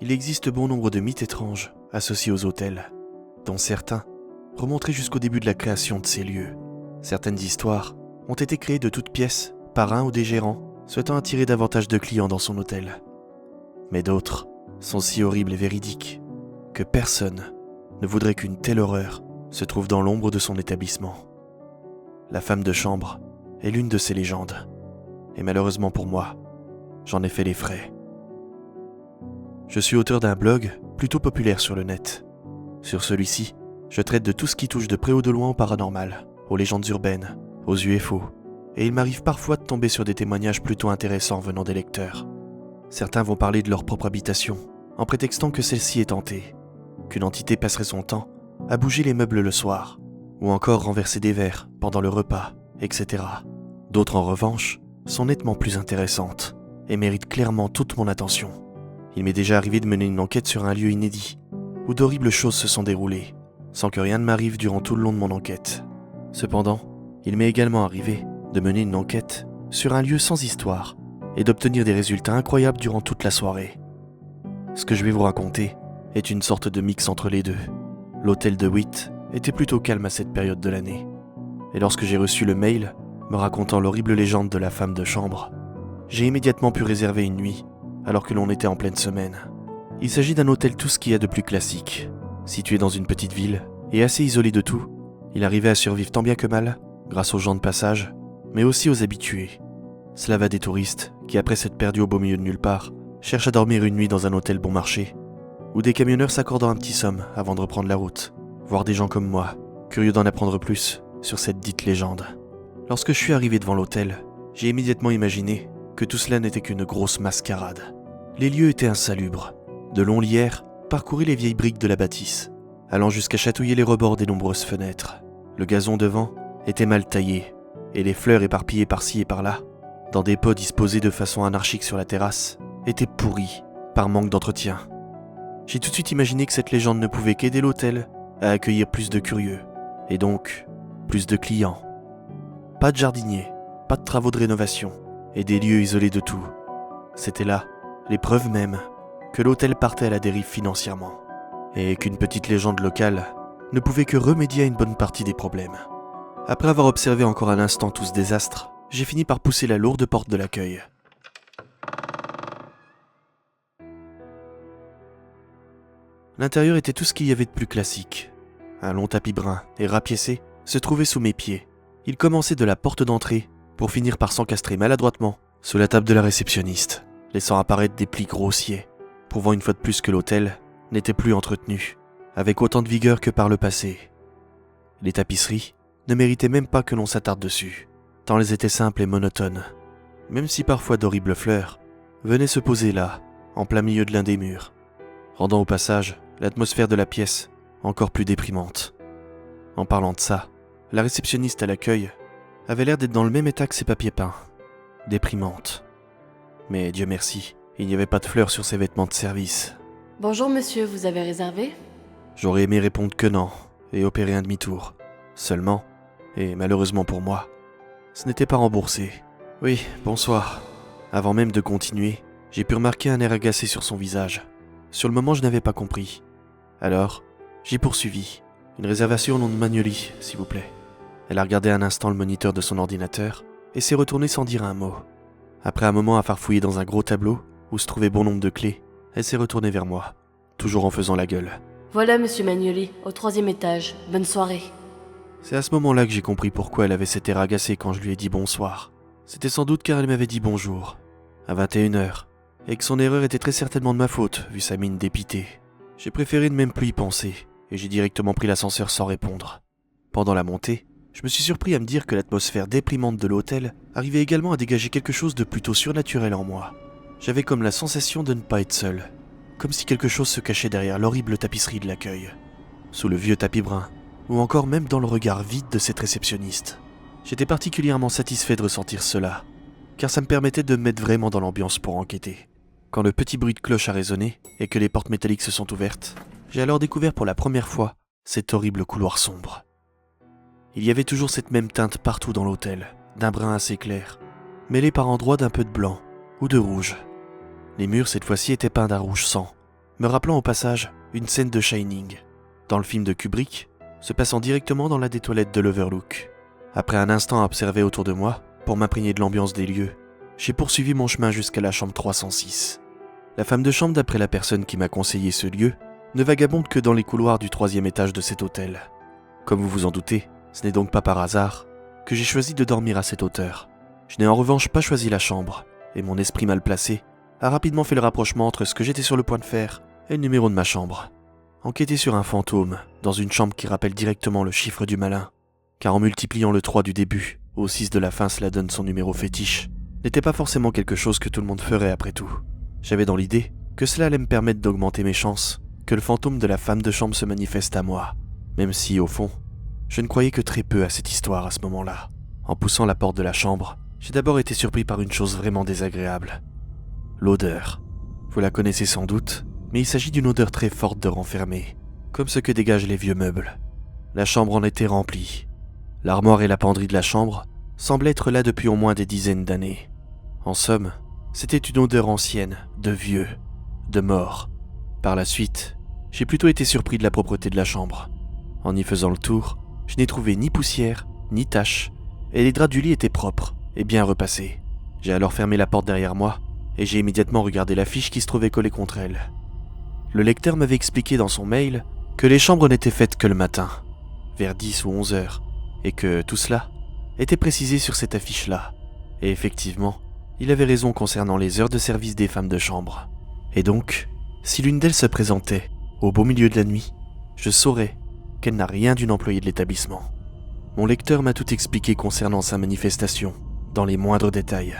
il existe bon nombre de mythes étranges associés aux hôtels, dont certains remonteraient jusqu'au début de la création de ces lieux. Certaines histoires ont été créées de toutes pièces par un ou des gérants souhaitant attirer davantage de clients dans son hôtel. Mais d'autres sont si horribles et véridiques que personne ne voudrait qu'une telle horreur se trouve dans l'ombre de son établissement. La femme de chambre est l'une de ces légendes, et malheureusement pour moi, j'en ai fait les frais. Je suis auteur d'un blog plutôt populaire sur le net. Sur celui-ci, je traite de tout ce qui touche de près ou de loin au paranormal, aux légendes urbaines, aux UFO, et il m'arrive parfois de tomber sur des témoignages plutôt intéressants venant des lecteurs. Certains vont parler de leur propre habitation, en prétextant que celle-ci est hantée, qu'une entité passerait son temps à bouger les meubles le soir, ou encore renverser des verres pendant le repas, etc. D'autres en revanche sont nettement plus intéressantes et méritent clairement toute mon attention. Il m'est déjà arrivé de mener une enquête sur un lieu inédit, où d'horribles choses se sont déroulées, sans que rien ne m'arrive durant tout le long de mon enquête. Cependant, il m'est également arrivé de mener une enquête sur un lieu sans histoire et d'obtenir des résultats incroyables durant toute la soirée. Ce que je vais vous raconter est une sorte de mix entre les deux. L'hôtel de Witt était plutôt calme à cette période de l'année, et lorsque j'ai reçu le mail me racontant l'horrible légende de la femme de chambre, j'ai immédiatement pu réserver une nuit alors que l'on était en pleine semaine. Il s'agit d'un hôtel tout ce qu'il y a de plus classique, situé dans une petite ville et assez isolé de tout. Il arrivait à survivre tant bien que mal grâce aux gens de passage, mais aussi aux habitués. Cela va des touristes qui, après s'être perdus au beau milieu de nulle part, cherchent à dormir une nuit dans un hôtel bon marché, ou des camionneurs s'accordant un petit somme avant de reprendre la route, voire des gens comme moi, curieux d'en apprendre plus sur cette dite légende. Lorsque je suis arrivé devant l'hôtel, j'ai immédiatement imaginé que tout cela n'était qu'une grosse mascarade. Les lieux étaient insalubres. De longs lierres parcouraient les vieilles briques de la bâtisse, allant jusqu'à chatouiller les rebords des nombreuses fenêtres. Le gazon devant était mal taillé, et les fleurs éparpillées par-ci et par-là, dans des pots disposés de façon anarchique sur la terrasse, étaient pourries par manque d'entretien. J'ai tout de suite imaginé que cette légende ne pouvait qu'aider l'hôtel à accueillir plus de curieux, et donc plus de clients. Pas de jardinier, pas de travaux de rénovation, et des lieux isolés de tout. C'était là les preuves même que l'hôtel partait à la dérive financièrement, et qu'une petite légende locale ne pouvait que remédier à une bonne partie des problèmes. Après avoir observé encore un instant tout ce désastre, j'ai fini par pousser la lourde porte de l'accueil. L'intérieur était tout ce qu'il y avait de plus classique. Un long tapis brun et rapiécé se trouvait sous mes pieds. Il commençait de la porte d'entrée pour finir par s'encastrer maladroitement sous la table de la réceptionniste, laissant apparaître des plis grossiers, prouvant une fois de plus que l'hôtel n'était plus entretenu, avec autant de vigueur que par le passé. Les tapisseries ne méritaient même pas que l'on s'attarde dessus, tant elles étaient simples et monotones, même si parfois d'horribles fleurs venaient se poser là, en plein milieu de l'un des murs, rendant au passage l'atmosphère de la pièce encore plus déprimante. En parlant de ça, la réceptionniste à l'accueil avait l'air d'être dans le même état que ses papiers peints, déprimante. Mais Dieu merci, il n'y avait pas de fleurs sur ses vêtements de service. Bonjour monsieur, vous avez réservé ? J'aurais aimé répondre que non et opérer un demi-tour. Seulement, et malheureusement pour moi, ce n'était pas remboursé. Oui, bonsoir. Avant même de continuer, j'ai pu remarquer un air agacé sur son visage. Sur le moment, je n'avais pas compris. Alors, j'ai poursuivi. Une réservation au nom de Magnoli, s'il vous plaît. Elle a regardé un instant le moniteur de son ordinateur et s'est retournée sans dire un mot. Après un moment à farfouiller dans un gros tableau où se trouvait bon nombre de clés, elle s'est retournée vers moi, toujours en faisant la gueule. Voilà monsieur Magnoli, au 3e étage. Bonne soirée. C'est à ce moment-là que j'ai compris pourquoi elle avait cet air agacé quand je lui ai dit bonsoir. C'était sans doute car elle m'avait dit bonjour, à 21h, et que son erreur était très certainement de ma faute, vu sa mine dépitée. J'ai préféré ne même plus y penser, et j'ai directement pris l'ascenseur sans répondre. Pendant la montée, je me suis surpris à me dire que l'atmosphère déprimante de l'hôtel arrivait également à dégager quelque chose de plutôt surnaturel en moi. J'avais comme la sensation de ne pas être seul, comme si quelque chose se cachait derrière l'horrible tapisserie de l'accueil, sous le vieux tapis brun, ou encore même dans le regard vide de cette réceptionniste. J'étais particulièrement satisfait de ressentir cela, car ça me permettait de me mettre vraiment dans l'ambiance pour enquêter. Quand le petit bruit de cloche a résonné et que les portes métalliques se sont ouvertes, j'ai alors découvert pour la première fois cet horrible couloir sombre. Il y avait toujours cette même teinte partout dans l'hôtel, d'un brun assez clair, mêlé par endroits d'un peu de blanc ou de rouge. Les murs cette fois-ci étaient peints d'un rouge sang, me rappelant au passage une scène de Shining, dans le film de Kubrick, se passant directement dans l'un des toilettes de l'Overlook. Après un instant à observer autour de moi, pour m'imprégner de l'ambiance des lieux, j'ai poursuivi mon chemin jusqu'à la chambre 306. La femme de chambre, d'après la personne qui m'a conseillé ce lieu, ne vagabonde que dans les couloirs du 3e étage de cet hôtel. Comme vous vous en doutez, ce n'est donc pas par hasard que j'ai choisi de dormir à cette hauteur. Je n'ai en revanche pas choisi la chambre, et mon esprit mal placé a rapidement fait le rapprochement entre ce que j'étais sur le point de faire et le numéro de ma chambre. Enquêter sur un fantôme dans une chambre qui rappelle directement le chiffre du malin, car en multipliant le 3 du début au 6 de la fin cela donne son numéro fétiche, n'était pas forcément quelque chose que tout le monde ferait après tout. J'avais dans l'idée que cela allait me permettre d'augmenter mes chances que le fantôme de la femme de chambre se manifeste à moi, même si, au fond, je ne croyais que très peu à cette histoire à ce moment-là. En poussant la porte de la chambre, j'ai d'abord été surpris par une chose vraiment désagréable. L'odeur. Vous la connaissez sans doute, mais il s'agit d'une odeur très forte de renfermé, comme ce que dégagent les vieux meubles. La chambre en était remplie. L'armoire et la penderie de la chambre semblaient être là depuis au moins des dizaines d'années. En somme, c'était une odeur ancienne, de vieux, de mort. Par la suite, j'ai plutôt été surpris de la propreté de la chambre. En y faisant le tour, je n'ai trouvé ni poussière, ni taches, et les draps du lit étaient propres et bien repassés. J'ai alors fermé la porte derrière moi, et j'ai immédiatement regardé l'affiche qui se trouvait collée contre elle. Le lecteur m'avait expliqué dans son mail que les chambres n'étaient faites que le matin, vers 10 ou 11 heures, et que tout cela était précisé sur cette affiche-là. Et effectivement, il avait raison concernant les heures de service des femmes de chambre. Et donc, si l'une d'elles se présentait au beau milieu de la nuit, je saurais qu'elle n'a rien d'une employée de l'établissement. Mon lecteur m'a tout expliqué concernant sa manifestation, dans les moindres détails.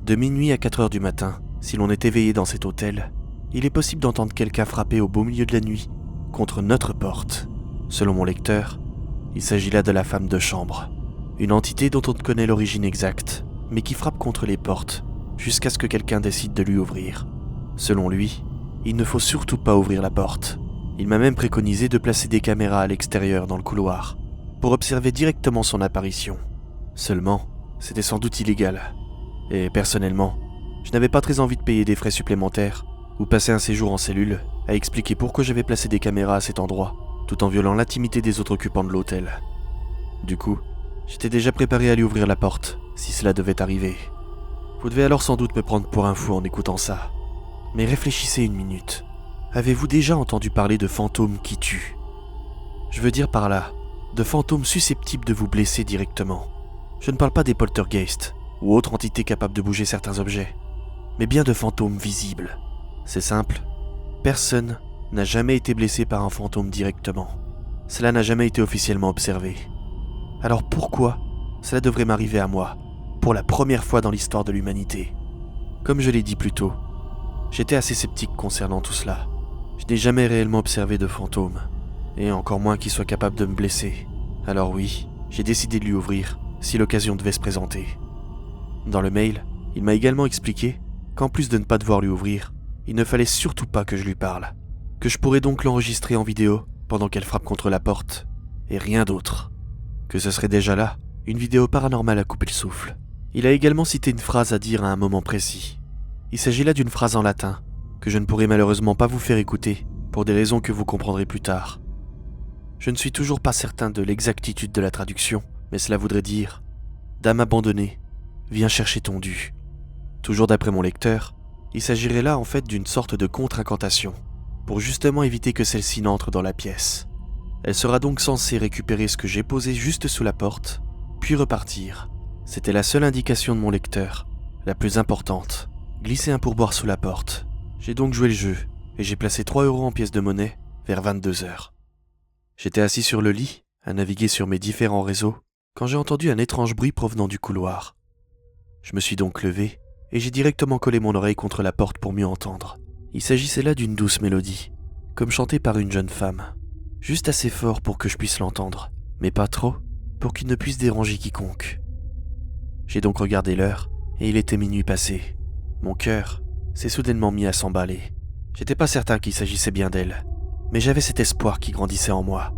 De minuit à 4 heures du matin, si l'on est éveillé dans cet hôtel, il est possible d'entendre quelqu'un frapper au beau milieu de la nuit contre notre porte. Selon mon lecteur, il s'agit là de la femme de chambre, une entité dont on ne connaît l'origine exacte, mais qui frappe contre les portes jusqu'à ce que quelqu'un décide de lui ouvrir. Selon lui, il ne faut surtout pas ouvrir la porte. Il m'a même préconisé de placer des caméras à l'extérieur dans le couloir pour observer directement son apparition. Seulement, c'était sans doute illégal. Et personnellement, je n'avais pas très envie de payer des frais supplémentaires ou passer un séjour en cellule à expliquer pourquoi j'avais placé des caméras à cet endroit tout en violant l'intimité des autres occupants de l'hôtel. Du coup, j'étais déjà préparé à lui ouvrir la porte si cela devait arriver. Vous devez alors sans doute me prendre pour un fou en écoutant ça. Mais réfléchissez une minute. Avez-vous déjà entendu parler de fantômes qui tuent ? Je veux dire par là, de fantômes susceptibles de vous blesser directement. Je ne parle pas des poltergeists ou autres entités capables de bouger certains objets, mais bien de fantômes visibles. C'est simple, personne n'a jamais été blessé par un fantôme directement. Cela n'a jamais été officiellement observé. Alors pourquoi cela devrait m'arriver à moi, pour la première fois dans l'histoire de l'humanité ? Comme je l'ai dit plus tôt, j'étais assez sceptique concernant tout cela. Je n'ai jamais réellement observé de fantôme, et encore moins qu'il soit capable de me blesser. Alors oui, j'ai décidé de lui ouvrir, si l'occasion devait se présenter. Dans le mail, il m'a également expliqué qu'en plus de ne pas devoir lui ouvrir, il ne fallait surtout pas que je lui parle, que je pourrais donc l'enregistrer en vidéo pendant qu'elle frappe contre la porte, et rien d'autre. Que ce serait déjà là, une vidéo paranormale à couper le souffle. Il a également cité une phrase à dire à un moment précis. Il s'agit là d'une phrase en latin, que je ne pourrai malheureusement pas vous faire écouter, pour des raisons que vous comprendrez plus tard. Je ne suis toujours pas certain de l'exactitude de la traduction, mais cela voudrait dire « Dame abandonnée, viens chercher ton dû ». Toujours d'après mon lecteur, il s'agirait là en fait d'une sorte de contre-incantation, pour justement éviter que celle-ci n'entre dans la pièce. Elle sera donc censée récupérer ce que j'ai posé juste sous la porte, puis repartir. C'était la seule indication de mon lecteur, la plus importante. Glisser un pourboire sous la porte. J'ai donc joué le jeu, et j'ai placé 3 € en pièces de monnaie vers 22 heures. J'étais assis sur le lit, à naviguer sur mes différents réseaux, quand j'ai entendu un étrange bruit provenant du couloir. Je me suis donc levé, et j'ai directement collé mon oreille contre la porte pour mieux entendre. Il s'agissait là d'une douce mélodie, comme chantée par une jeune femme. Juste assez fort pour que je puisse l'entendre, mais pas trop, pour qu'il ne puisse déranger quiconque. J'ai donc regardé l'heure, et il était minuit passé. Mon cœur s'est soudainement mis à s'emballer. J'étais pas certain qu'il s'agissait bien d'elle, mais j'avais cet espoir qui grandissait en moi.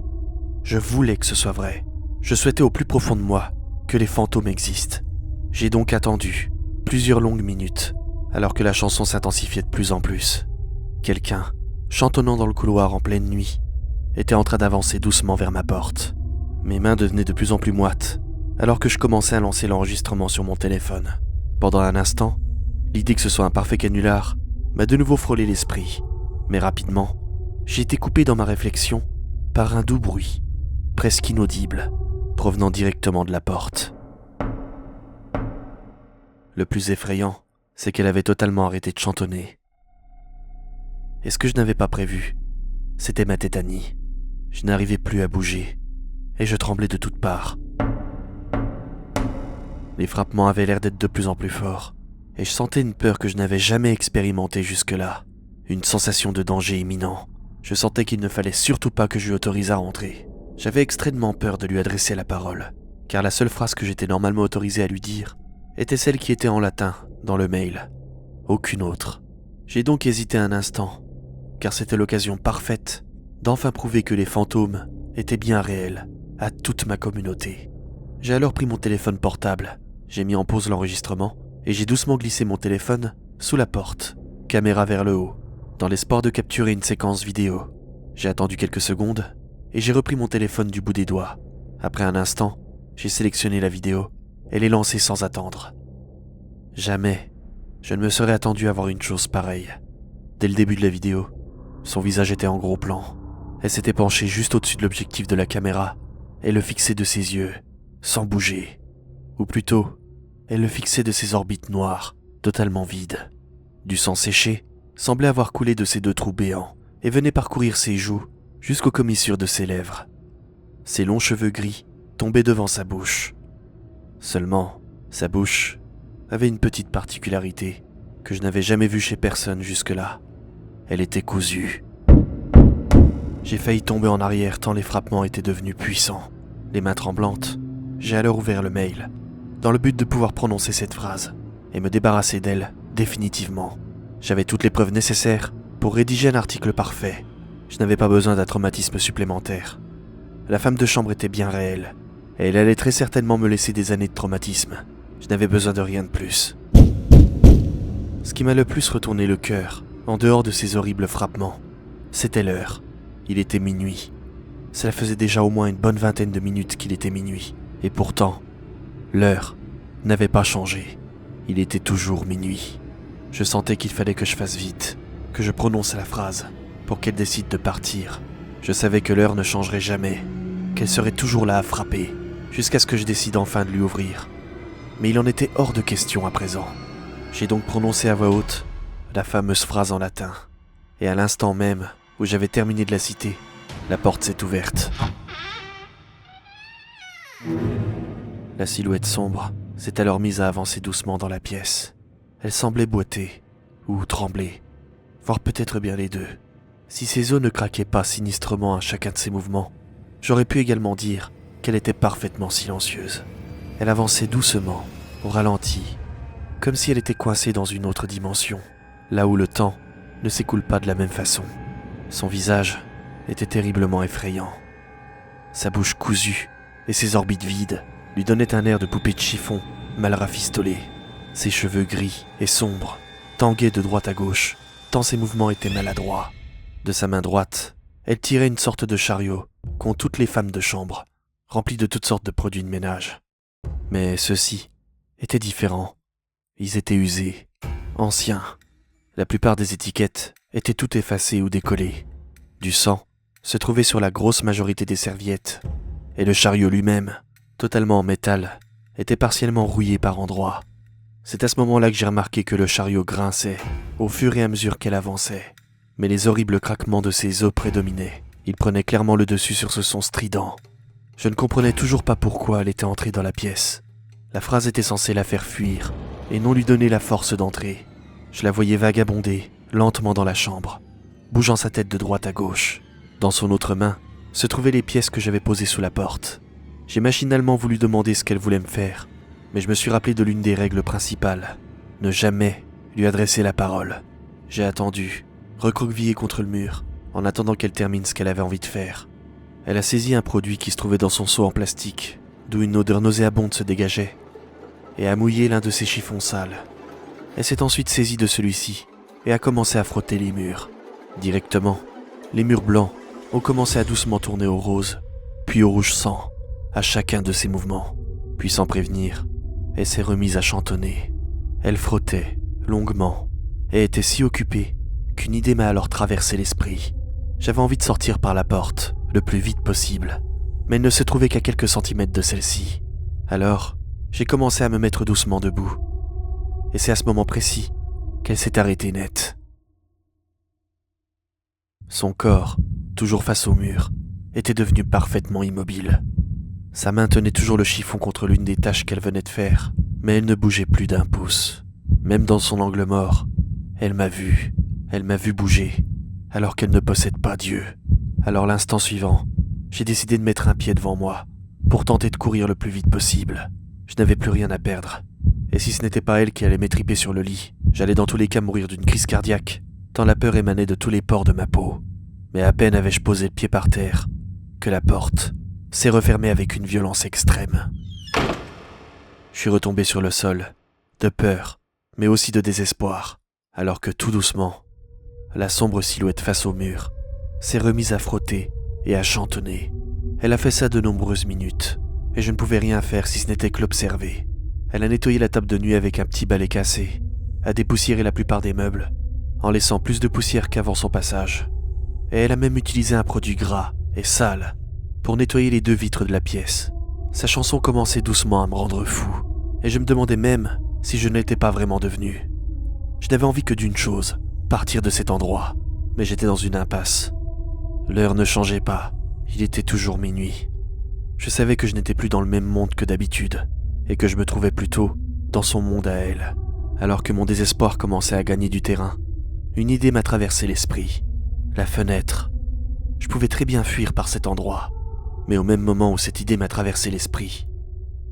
Je voulais que ce soit vrai. Je souhaitais au plus profond de moi que les fantômes existent. J'ai donc attendu plusieurs longues minutes, alors que la chanson s'intensifiait de plus en plus. Quelqu'un chantonnant dans le couloir en pleine nuit, était en train d'avancer doucement vers ma porte. Mes mains devenaient de plus en plus moites, alors que je commençais à lancer l'enregistrement sur mon téléphone. Pendant un instant, l'idée que ce soit un parfait canular m'a de nouveau frôlé l'esprit, mais rapidement, j'ai été coupé dans ma réflexion par un doux bruit, presque inaudible, provenant directement de la porte. Le plus effrayant, c'est qu'elle avait totalement arrêté de chantonner. Et ce que je n'avais pas prévu, c'était ma tétanie. Je n'arrivais plus à bouger, et je tremblais de toutes parts. Les frappements avaient l'air d'être de plus en plus forts, et je sentais une peur que je n'avais jamais expérimentée jusque-là, une sensation de danger imminent. Je sentais qu'il ne fallait surtout pas que je lui autorise à rentrer. J'avais extrêmement peur de lui adresser la parole, car la seule phrase que j'étais normalement autorisé à lui dire était celle qui était en latin dans le mail. Aucune autre. J'ai donc hésité un instant, car c'était l'occasion parfaite d'enfin prouver que les fantômes étaient bien réels à toute ma communauté. J'ai alors pris mon téléphone portable, j'ai mis en pause l'enregistrement et j'ai doucement glissé mon téléphone sous la porte, caméra vers le haut, dans l'espoir de capturer une séquence vidéo. J'ai attendu quelques secondes et j'ai repris mon téléphone du bout des doigts. Après un instant, j'ai sélectionné la vidéo et l'ai lancée sans attendre. Jamais je ne me serais attendu à voir une chose pareille. Dès le début de la vidéo, son visage était en gros plan. Elle s'était penchée juste au-dessus de l'objectif de la caméra et le fixait de ses yeux, sans bouger. Ou plutôt, elle le fixait de ses orbites noires, totalement vides. Du sang séché semblait avoir coulé de ses deux trous béants et venait parcourir ses joues jusqu'aux commissures de ses lèvres. Ses longs cheveux gris tombaient devant sa bouche. Seulement, sa bouche avait une petite particularité que je n'avais jamais vue chez personne jusque-là. Elle était cousue. J'ai failli tomber en arrière tant les frappements étaient devenus puissants. Les mains tremblantes, j'ai alors ouvert le mail, dans le but de pouvoir prononcer cette phrase et me débarrasser d'elle définitivement. J'avais toutes les preuves nécessaires pour rédiger un article parfait. Je n'avais pas besoin d'un traumatisme supplémentaire. La femme de chambre était bien réelle, et elle allait très certainement me laisser des années de traumatisme. Je n'avais besoin de rien de plus. Ce qui m'a le plus retourné le cœur, en dehors de ces horribles frappements, c'était l'heure. Il était minuit. Cela faisait déjà au moins une bonne vingtaine de minutes qu'il était minuit. Et pourtant, l'heure n'avait pas changé. Il était toujours minuit. Je sentais qu'il fallait que je fasse vite, que je prononce la phrase, pour qu'elle décide de partir. Je savais que l'heure ne changerait jamais, qu'elle serait toujours là à frapper, jusqu'à ce que je décide enfin de lui ouvrir. Mais il en était hors de question à présent. J'ai donc prononcé à voix haute la fameuse phrase en latin. Et à l'instant même où j'avais terminé de la citer, la porte s'est ouverte. La silhouette sombre s'est alors mise à avancer doucement dans la pièce. Elle semblait boiter, ou trembler, voire peut-être bien les deux. Si ses os ne craquaient pas sinistrement à chacun de ses mouvements, j'aurais pu également dire qu'elle était parfaitement silencieuse. Elle avançait doucement, au ralenti, comme si elle était coincée dans une autre dimension, là où le temps ne s'écoule pas de la même façon. Son visage était terriblement effrayant. Sa bouche cousue et ses orbites vides lui donnaient un air de poupée de chiffon mal rafistolée. Ses cheveux gris et sombres tanguaient de droite à gauche, tant ses mouvements étaient maladroits. De sa main droite, elle tirait une sorte de chariot qu'ont toutes les femmes de chambre, rempli de toutes sortes de produits de ménage. Mais ceux-ci étaient différents. Ils étaient usés, anciens. La plupart des étiquettes étaient toutes effacées ou décollées. Du sang se trouvait sur la grosse majorité des serviettes, et le chariot lui-même, totalement en métal, était partiellement rouillé par endroits. C'est à ce moment-là que j'ai remarqué que le chariot grinçait au fur et à mesure qu'elle avançait. Mais les horribles craquements de ses os prédominaient. Ils prenaient clairement le dessus sur ce son strident. Je ne comprenais toujours pas pourquoi elle était entrée dans la pièce. La phrase était censée la faire fuir, et non lui donner la force d'entrer. Je la voyais vagabonder, lentement dans la chambre, bougeant sa tête de droite à gauche. Dans son autre main se trouvaient les pièces que j'avais posées sous la porte. J'ai machinalement voulu demander ce qu'elle voulait me faire, mais je me suis rappelé de l'une des règles principales, ne jamais lui adresser la parole. J'ai attendu, recroquevillé contre le mur, en attendant qu'elle termine ce qu'elle avait envie de faire. Elle a saisi un produit qui se trouvait dans son seau en plastique, d'où une odeur nauséabonde se dégageait, et a mouillé l'un de ses chiffons sales. Elle s'est ensuite saisie de celui-ci, et a commencé à frotter les murs. Directement, les murs blancs ont commencé à doucement tourner au rose, puis au rouge sang, à chacun de ses mouvements. Puis sans prévenir, elle s'est remise à chantonner. Elle frottait, longuement, et était si occupée qu'une idée m'a alors traversé l'esprit. J'avais envie de sortir par la porte, le plus vite possible, mais elle ne se trouvait qu'à quelques centimètres de celle-ci. Alors, j'ai commencé à me mettre doucement debout. Et c'est à ce moment précis qu'elle s'est arrêtée net. Son corps, toujours face au mur, était devenu parfaitement immobile. Sa main tenait toujours le chiffon contre l'une des tâches qu'elle venait de faire, mais elle ne bougeait plus d'un pouce. Même dans son angle mort, elle m'a vu bouger, alors qu'elle ne possède pas Dieu. Alors l'instant suivant, j'ai décidé de mettre un pied devant moi, pour tenter de courir le plus vite possible. Je n'avais plus rien à perdre. Et si ce n'était pas elle qui allait m'étriper sur le lit, j'allais dans tous les cas mourir d'une crise cardiaque, tant la peur émanait de tous les pores de ma peau. Mais à peine avais-je posé le pied par terre, que la porte s'est refermée avec une violence extrême. Je suis retombé sur le sol, de peur, mais aussi de désespoir, alors que tout doucement, la sombre silhouette face au mur s'est remise à frotter et à chantonner. Elle a fait ça de nombreuses minutes, et je ne pouvais rien faire si ce n'était que l'observer. Elle a nettoyé la table de nuit avec un petit balai cassé, a dépoussiéré la plupart des meubles, en laissant plus de poussière qu'avant son passage. Et elle a même utilisé un produit gras et sale pour nettoyer les 2 vitres de la pièce. Sa chanson commençait doucement à me rendre fou, et je me demandais même si je ne l'étais pas vraiment devenu. Je n'avais envie que d'une chose, partir de cet endroit, mais j'étais dans une impasse. L'heure ne changeait pas, il était toujours minuit. Je savais que je n'étais plus dans le même monde que d'habitude, et que je me trouvais plutôt dans son monde à elle. Alors que mon désespoir commençait à gagner du terrain, une idée m'a traversé l'esprit. La fenêtre. Je pouvais très bien fuir par cet endroit, mais au même moment où cette idée m'a traversé l'esprit,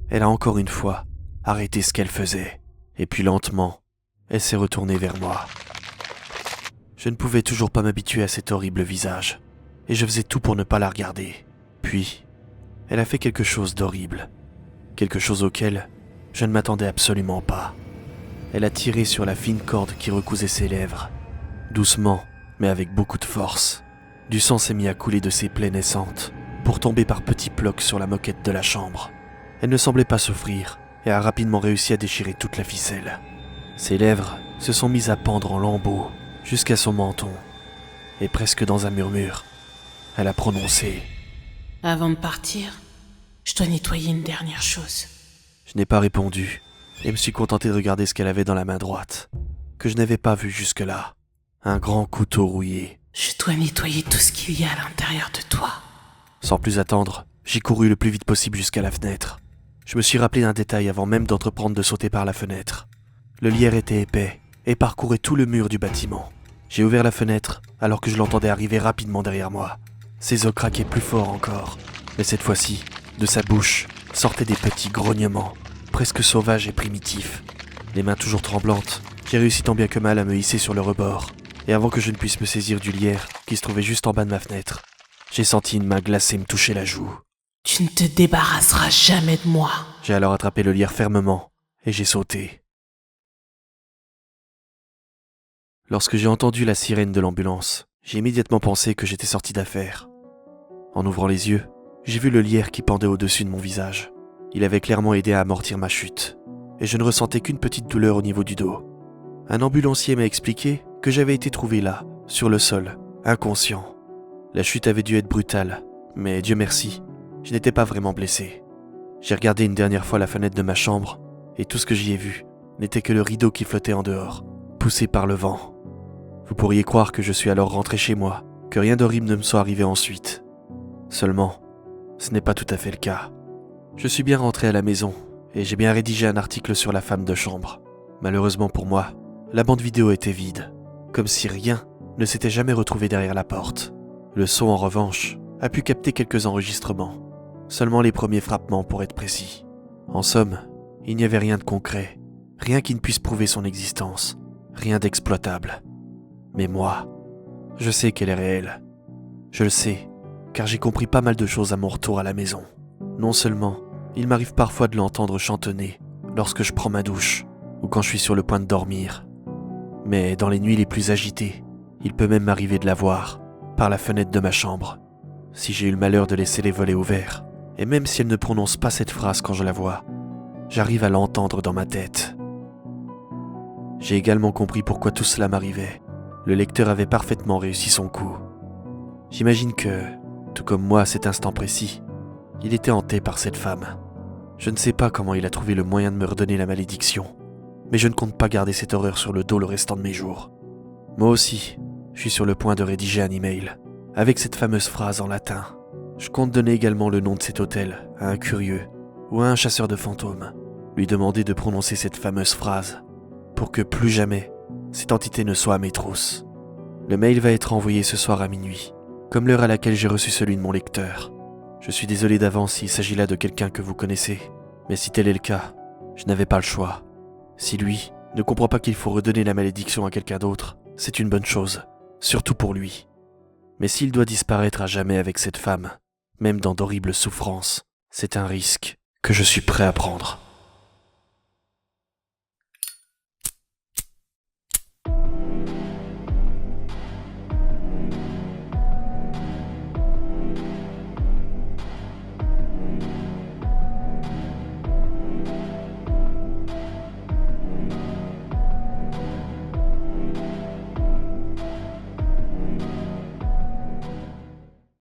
elle a encore une fois arrêté ce qu'elle faisait, et puis lentement, elle s'est retournée vers moi. Je ne pouvais toujours pas m'habituer à cet horrible visage, et je faisais tout pour ne pas la regarder. Puis, elle a fait quelque chose d'horrible, quelque chose auquel je ne m'attendais absolument pas. Elle a tiré sur la fine corde qui recousait ses lèvres. Doucement, mais avec beaucoup de force, du sang s'est mis à couler de ses plaies naissantes, pour tomber par petits blocs sur la moquette de la chambre. Elle ne semblait pas souffrir, et a rapidement réussi à déchirer toute la ficelle. Ses lèvres se sont mises à pendre en lambeaux, jusqu'à son menton, et presque dans un murmure, elle a prononcé « Avant de partir, je dois nettoyer une dernière chose. » Je n'ai pas répondu, et me suis contenté de regarder ce qu'elle avait dans la main droite, que je n'avais pas vu jusque-là. Un grand couteau rouillé. « Je dois nettoyer tout ce qu'il y a à l'intérieur de toi. » Sans plus attendre, j'ai couru le plus vite possible jusqu'à la fenêtre. Je me suis rappelé d'un détail avant même d'entreprendre de sauter par la fenêtre. Le lierre était épais et parcourait tout le mur du bâtiment. J'ai ouvert la fenêtre alors que je l'entendais arriver rapidement derrière moi. Ses os craquaient plus fort encore, mais cette fois-ci, de sa bouche, sortaient des petits grognements, presque sauvages et primitifs. Les mains toujours tremblantes, j'ai réussi tant bien que mal à me hisser sur le rebord, et avant que je ne puisse me saisir du lierre qui se trouvait juste en bas de ma fenêtre, j'ai senti une main glacée me toucher la joue. « Tu ne te débarrasseras jamais de moi. » J'ai alors attrapé le lierre fermement, et j'ai sauté. Lorsque j'ai entendu la sirène de l'ambulance, j'ai immédiatement pensé que j'étais sorti d'affaire. En ouvrant les yeux, j'ai vu le lierre qui pendait au-dessus de mon visage. Il avait clairement aidé à amortir ma chute, et je ne ressentais qu'une petite douleur au niveau du dos. Un ambulancier m'a expliqué que j'avais été trouvé là, sur le sol, inconscient. La chute avait dû être brutale, mais Dieu merci, je n'étais pas vraiment blessé. J'ai regardé une dernière fois la fenêtre de ma chambre, et tout ce que j'y ai vu n'était que le rideau qui flottait en dehors, poussé par le vent. Vous pourriez croire que je suis alors rentré chez moi, que rien d'horrible ne me soit arrivé ensuite. Seulement, ce n'est pas tout à fait le cas. Je suis bien rentré à la maison, et j'ai bien rédigé un article sur la femme de chambre. Malheureusement pour moi, la bande vidéo était vide, comme si rien ne s'était jamais retrouvé derrière la porte. Le son, en revanche, a pu capter quelques enregistrements, seulement les premiers frappements pour être précis. En somme, il n'y avait rien de concret, rien qui ne puisse prouver son existence, rien d'exploitable. Mais moi, je sais qu'elle est réelle. Je le sais, car j'ai compris pas mal de choses à mon retour à la maison. Non seulement, il m'arrive parfois de l'entendre chantonner lorsque je prends ma douche ou quand je suis sur le point de dormir, mais dans les nuits les plus agitées, Il peut même m'arriver de la voir, par la fenêtre de ma chambre, si j'ai eu le malheur de laisser les volets ouverts. Et même si elle ne prononce pas cette phrase quand je la vois, j'arrive à l'entendre dans ma tête. J'ai également compris pourquoi tout cela m'arrivait. Le lecteur avait parfaitement réussi son coup. J'imagine que, tout comme moi à cet instant précis, il était hanté par cette femme. Je ne sais pas comment il a trouvé le moyen de me redonner la malédiction, mais je ne compte pas garder cette horreur sur le dos le restant de mes jours. Moi aussi, je suis sur le point de rédiger un email, avec cette fameuse phrase en latin. Je compte donner également le nom de cet hôtel à un curieux ou à un chasseur de fantômes, lui demander de prononcer cette fameuse phrase, pour que plus jamais cette entité ne soit à mes trousses. Le mail va être envoyé ce soir à minuit, comme l'heure à laquelle j'ai reçu celui de mon lecteur. Je suis désolé d'avance s'il s'agit là de quelqu'un que vous connaissez, mais si tel est le cas, je n'avais pas le choix. Si lui ne comprend pas qu'il faut redonner la malédiction à quelqu'un d'autre, c'est une bonne chose, surtout pour lui. Mais s'il doit disparaître à jamais avec cette femme, même dans d'horribles souffrances, c'est un risque que je suis prêt à prendre.